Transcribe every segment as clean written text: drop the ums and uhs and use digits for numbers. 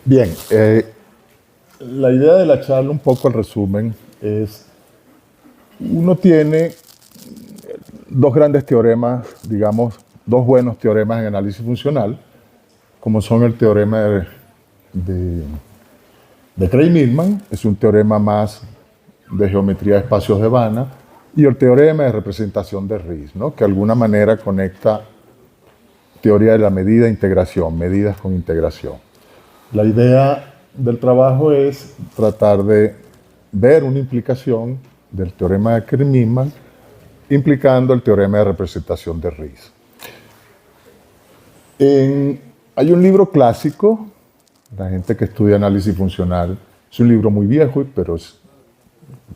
Bien, la idea de la charla, un poco el resumen, es, uno tiene dos grandes teoremas, digamos, dos buenos teoremas en análisis funcional, como son el teorema de, de Craig-Milman, es un teorema más de geometría de espacios de Banach, y el teorema de representación de Riesz, ¿no? Que de alguna manera conecta teoría de la medida e integración, medidas con integración. La idea del trabajo es tratar de ver una implicación del teorema de Craig-Milman implicando el teorema de representación de Riesz. Hay un libro clásico, la gente que estudia análisis funcional, es un libro muy viejo, pero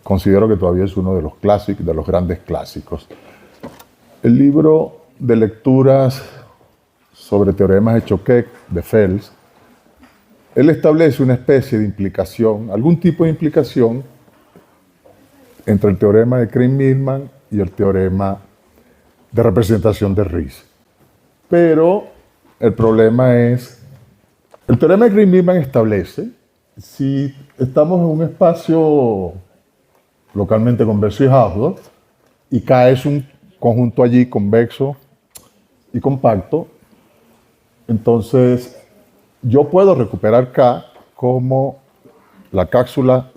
considero que todavía es uno de los clásicos, de los grandes clásicos. El libro de lecturas sobre teoremas de Choquet, de Fels, él establece una especie de implicación, algún tipo de implicación entre el teorema de Craig-Milman y el teorema de representación de Riesz. Pero el problema es, el teorema de Craig-Milman establece, si estamos en un espacio localmente convexo y Hausdorff, y K es un conjunto allí convexo y compacto, entonces yo puedo recuperar K como la cápsula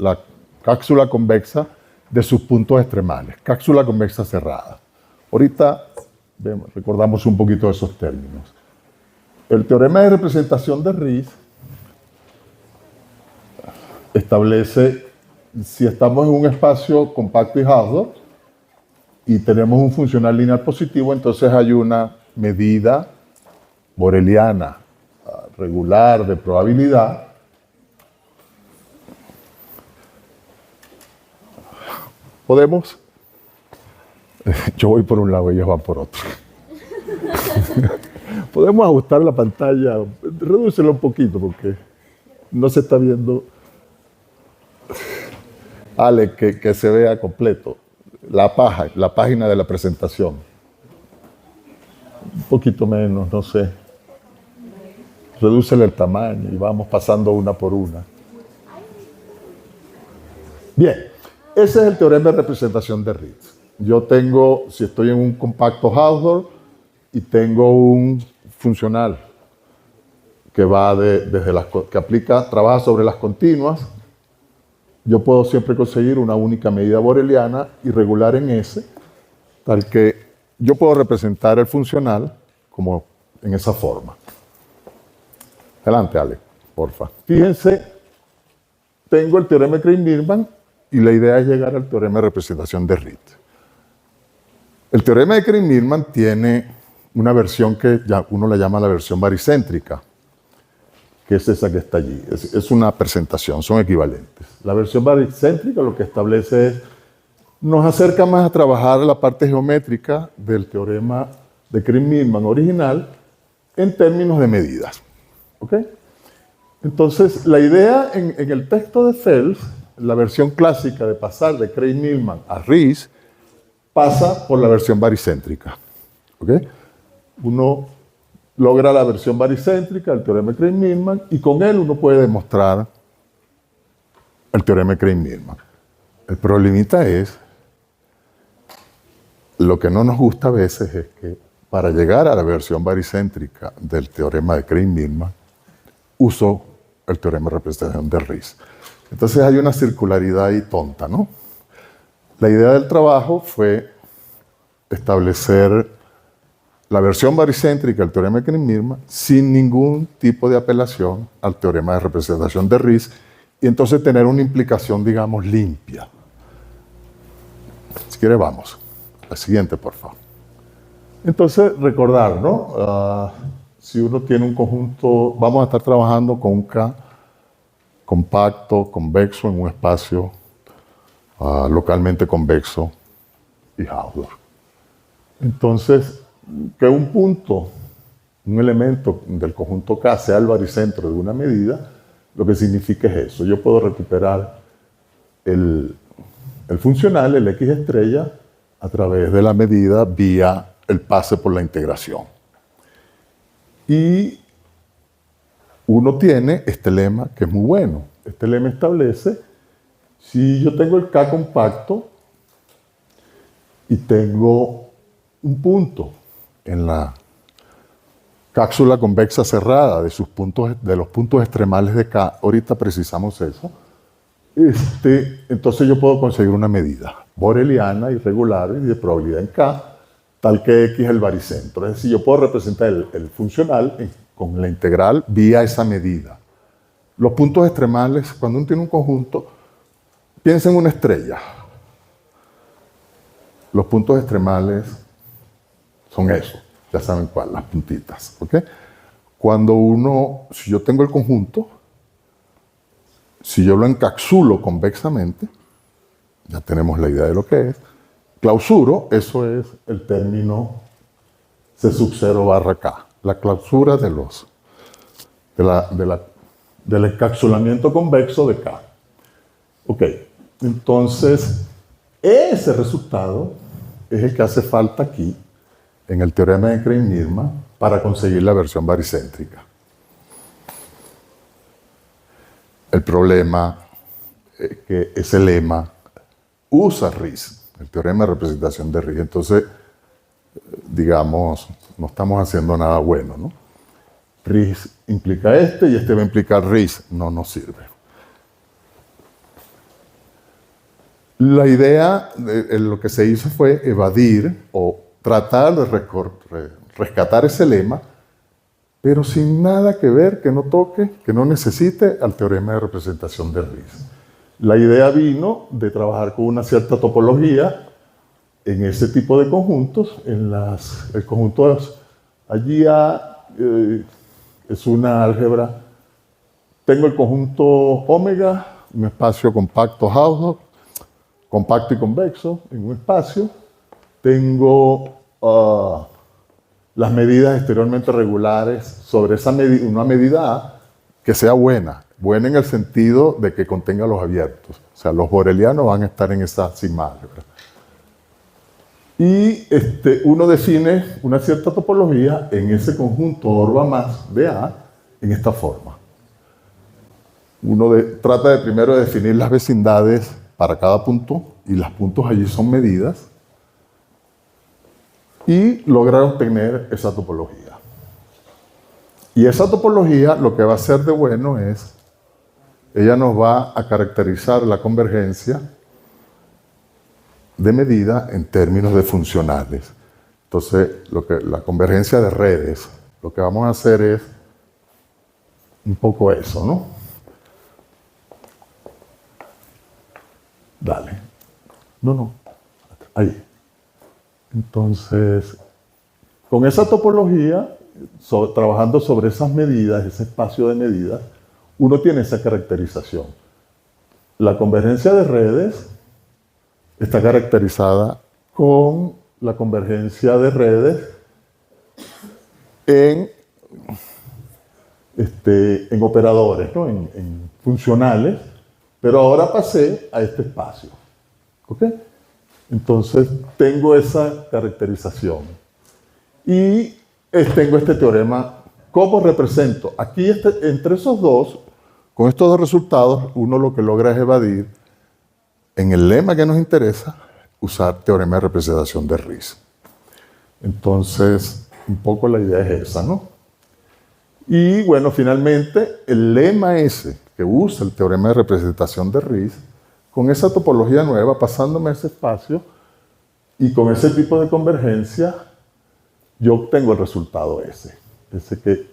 convexa de sus puntos extremales, cápsula convexa cerrada. Ahorita recordamos un poquito de esos términos. El teorema de representación de Riesz establece, si estamos en un espacio compacto y Hausdorff y tenemos un funcional lineal positivo, entonces hay una medida boreliana regular de probabilidad podemos, yo voy por un lado y ellos van por otro. Podemos ajustar la pantalla, redúcela un poquito porque no se está viendo. Ale, que se vea completo. La página de la presentación. Un poquito menos, no sé. Redúcele el tamaño y vamos pasando una por una. Bien, ese es el teorema de representación de Riesz. Yo tengo, si estoy en un compacto Hausdorff y tengo un funcional que va que trabaja sobre las continuas, yo puedo siempre conseguir una única medida boreliana y regular en S, tal que yo puedo representar el funcional como en esa forma. Adelante, Ale, porfa. Fíjense, tengo el teorema de Craig-Milman y la idea es llegar al teorema de representación de Riesz. El teorema de Craig-Milman tiene una versión que uno la llama la versión baricéntrica, que es esa que está allí. Es una presentación, son equivalentes. La versión baricéntrica lo que establece es, nos acerca más a trabajar la parte geométrica del teorema de Craig-Milman original en términos de medidas. ¿Ok? Entonces, la idea en el texto de Fels, la versión clásica de pasar de Craig-Milman a Riesz, pasa por la versión baricéntrica. ¿Ok? Uno logra la versión baricéntrica del teorema de Craig-Milman y con él uno puede demostrar el teorema de Craig-Milman. El problemita es, lo que no nos gusta a veces es que para llegar a la versión baricéntrica del teorema de Craig-Milman, uso el teorema de representación de Riesz. Entonces hay una circularidad ahí tonta, ¿no? La idea del trabajo fue establecer la versión baricéntrica del teorema de Craig-Milman sin ningún tipo de apelación al teorema de representación de Riesz y entonces tener una implicación, digamos, limpia. Si quiere, vamos. La siguiente, por favor. Entonces, recordar, ¿no? Si uno tiene un conjunto, vamos a estar trabajando con un K compacto, convexo, en un espacio localmente convexo y Hausdorff. Entonces, que un punto, un elemento del conjunto K sea el baricentro de una medida, lo que significa es eso. Yo puedo recuperar el funcional, el X estrella, a través de la medida vía el pase por la integración. Y uno tiene este lema que es muy bueno. Este lema establece, si yo tengo el K compacto y tengo un punto en la cápsula convexa cerrada de los puntos extremales de K, ahorita precisamos eso, entonces yo puedo conseguir una medida boreliana, irregular y de probabilidad en K, tal que X es el baricentro. Es decir, yo puedo representar el funcional con la integral vía esa medida. Los puntos extremales, cuando uno tiene un conjunto, piensa en una estrella. Los puntos extremales son eso, ya saben cuál, las puntitas. ¿Okay? Si yo tengo el conjunto, si yo lo encapsulo convexamente, ya tenemos la idea de lo que es. Clausuro, eso es el término C sub 0 barra K, la clausura del encapsulamiento convexo de K. Ok, entonces ese resultado es el que hace falta aquí en el teorema de Krein-Milman para conseguir la versión baricéntrica. El problema es que ese lema usa Riesz, el teorema de representación de Riesz. Entonces, digamos, no estamos haciendo nada bueno, ¿no? Riesz implica y este va a implicar Riesz. No nos sirve. La idea, lo que se hizo fue evadir o tratar de rescatar ese lema, pero sin nada que ver, que no toque, que no necesite al teorema de representación de Riesz. La idea vino de trabajar con una cierta topología en ese tipo de conjuntos. El conjunto allí es una álgebra. Tengo el conjunto omega, un espacio compacto Hausdorff, compacto y convexo en un espacio. Tengo las medidas exteriormente regulares sobre una medida A que sea buena en el sentido de que contenga los abiertos. O sea, los borelianos van a estar en esa sigma álgebra. Y uno define una cierta topología en ese conjunto orba más de A en esta forma. Uno trata primero de definir las vecindades para cada punto, y los puntos allí son medidas, y lograr obtener esa topología. Y esa topología lo que va a hacer de bueno es, ella nos va a caracterizar la convergencia de medida en términos de funcionales. Entonces, la convergencia de redes, lo que vamos a hacer es un poco eso, ¿no? Dale. No. Ahí. Entonces, con esa topología, trabajando sobre esas medidas, ese espacio de medidas, uno tiene esa caracterización. La convergencia de redes está caracterizada con la convergencia de redes en operadores, ¿no? en funcionales, pero ahora pasé a este espacio. ¿Ok? Entonces, tengo esa caracterización. Y tengo este teorema. ¿Cómo represento? Aquí, entre esos dos, con estos dos resultados, uno lo que logra es evadir, en el lema que nos interesa, usar teorema de representación de Riesz. Entonces, un poco la idea es esa, ¿no? Y bueno, finalmente, el lema ese que usa el teorema de representación de Riesz, con esa topología nueva, pasándome ese espacio, y con ese tipo de convergencia, yo obtengo el resultado ese que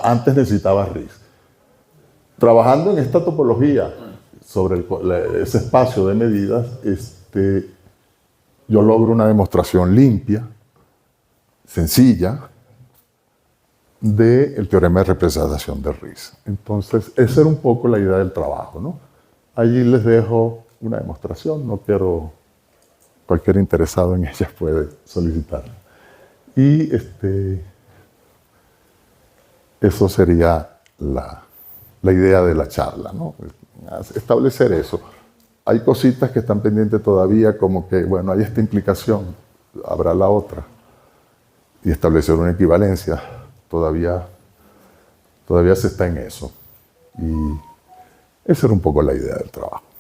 antes necesitaba Riesz. Trabajando en esta topología sobre ese espacio de medidas, yo logro una demostración limpia, sencilla, del teorema de representación de Riesz. Entonces, esa era un poco la idea del trabajo, ¿no? Allí les dejo una demostración, no quiero, cualquier interesado en ella puede solicitarla. Y eso sería la idea de la charla, ¿no? Establecer eso. Hay cositas que están pendientes todavía, como que, bueno, hay esta implicación, habrá la otra. Y establecer una equivalencia, todavía Todavía se está en eso. Y esa era un poco la idea del trabajo.